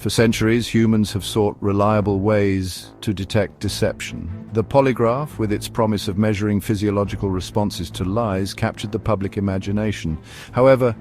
For centuries, humans have sought reliable ways to detect deception. The polygraph, with its promise of measuring physiological responses to lies, captured the public imagination. However,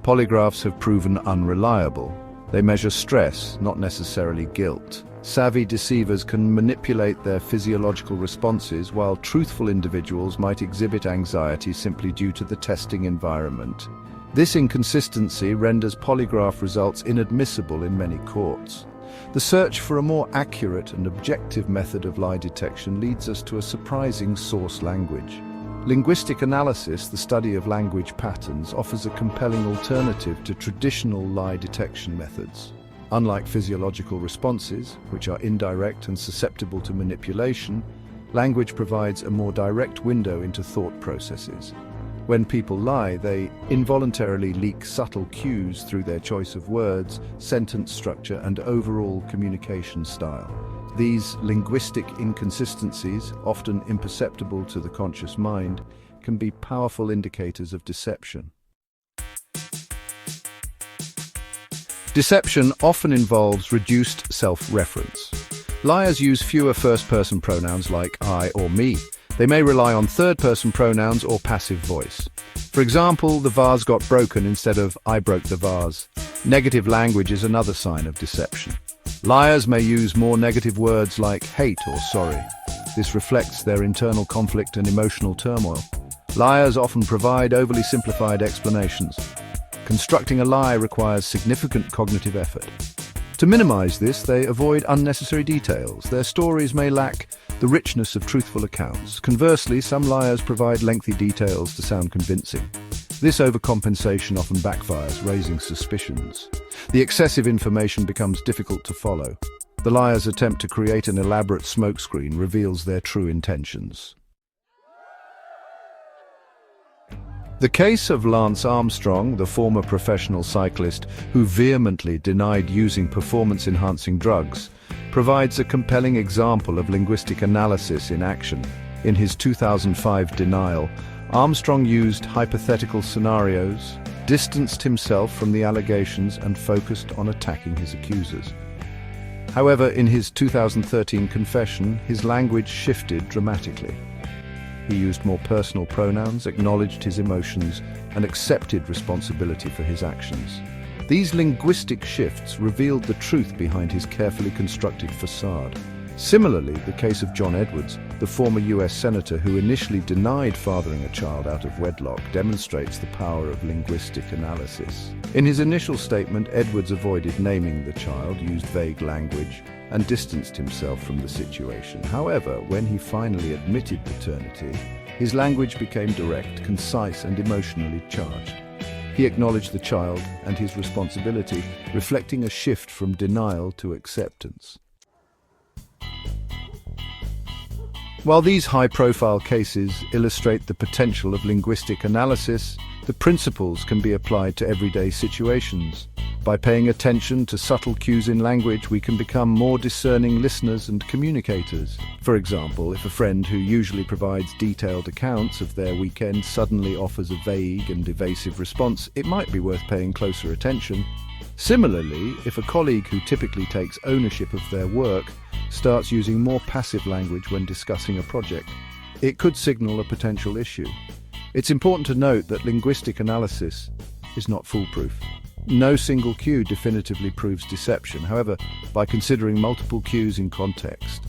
polygraphs have proven unreliable. They measure stress, not necessarily guilt. Savvy deceivers can manipulate their physiological responses, while truthful individuals might exhibit anxiety simply due to the testing environment. This inconsistency renders polygraph results inadmissible in many courts. The search for a more accurate and objective method of lie detection leads us to a surprising source language. Linguistic analysis, the study of language patterns, offers a compelling alternative to traditional lie detection methods. Unlike physiological responses, which are indirect and susceptible to manipulation, language provides a more direct window into thought processes. When people lie, they involuntarily leak subtle cues through their choice of words, sentence structure, and overall communication style. These linguistic inconsistencies, often imperceptible to the conscious mind, can be powerful indicators of deception. Deception often involves reduced self-reference. Liars use fewer first-person pronouns like I or me. They may rely on third-person pronouns or passive voice. For example, the vase got broken instead of I broke the vase. Negative language is another sign of deception. Liars may use more negative words like hate or sorry. This reflects their internal conflict and emotional turmoil. Liars often provide overly simplified explanations. Constructing a lie requires significant cognitive effort. To minimize this, they avoid unnecessary details. Their stories may lack the richness of truthful accounts. Conversely, some liars provide lengthy details to sound convincing. This overcompensation often backfires, raising suspicions. The excessive information becomes difficult to follow. The liar's attempt to create an elaborate smokescreen reveals their true intentions. The case of Lance Armstrong, the former professional cyclist who vehemently denied using performance-enhancing drugs, provides a compelling example of linguistic analysis in action. In his 2005 denial, Armstrong used hypothetical scenarios, distanced himself from the allegations, and focused on attacking his accusers. However, in his 2013 confession, his language shifted dramatically. He used more personal pronouns, acknowledged his emotions, and accepted responsibility for his actions. These linguistic shifts revealed the truth behind his carefully constructed facade. Similarly, the case of John Edwards, the former US senator who initially denied fathering a child out of wedlock, demonstrates the power of linguistic analysis. In his initial statement, Edwards avoided naming the child, used vague language, and distanced himself from the situation. However, when he finally admitted paternity, his language became direct, concise, and emotionally charged. He acknowledged the child and his responsibility, reflecting a shift from denial to acceptance. While these high-profile cases illustrate the potential of linguistic analysis, the principles can be applied to everyday situations. By paying attention to subtle cues in language, we can become more discerning listeners and communicators. For example, if a friend who usually provides detailed accounts of their weekend suddenly offers a vague and evasive response, it might be worth paying closer attention. Similarly, if a colleague who typically takes ownership of their work starts using more passive language when discussing a project, it could signal a potential issue. It's important to note that linguistic analysis is not foolproof. No single cue definitively proves deception. However, by considering multiple cues in context,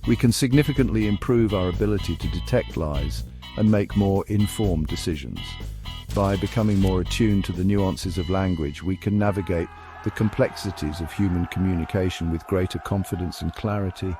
we can significantly improve our ability to detect lies and make more informed decisions. By becoming more attuned to the nuances of language, we can navigate the complexities of human communication with greater confidence and clarity.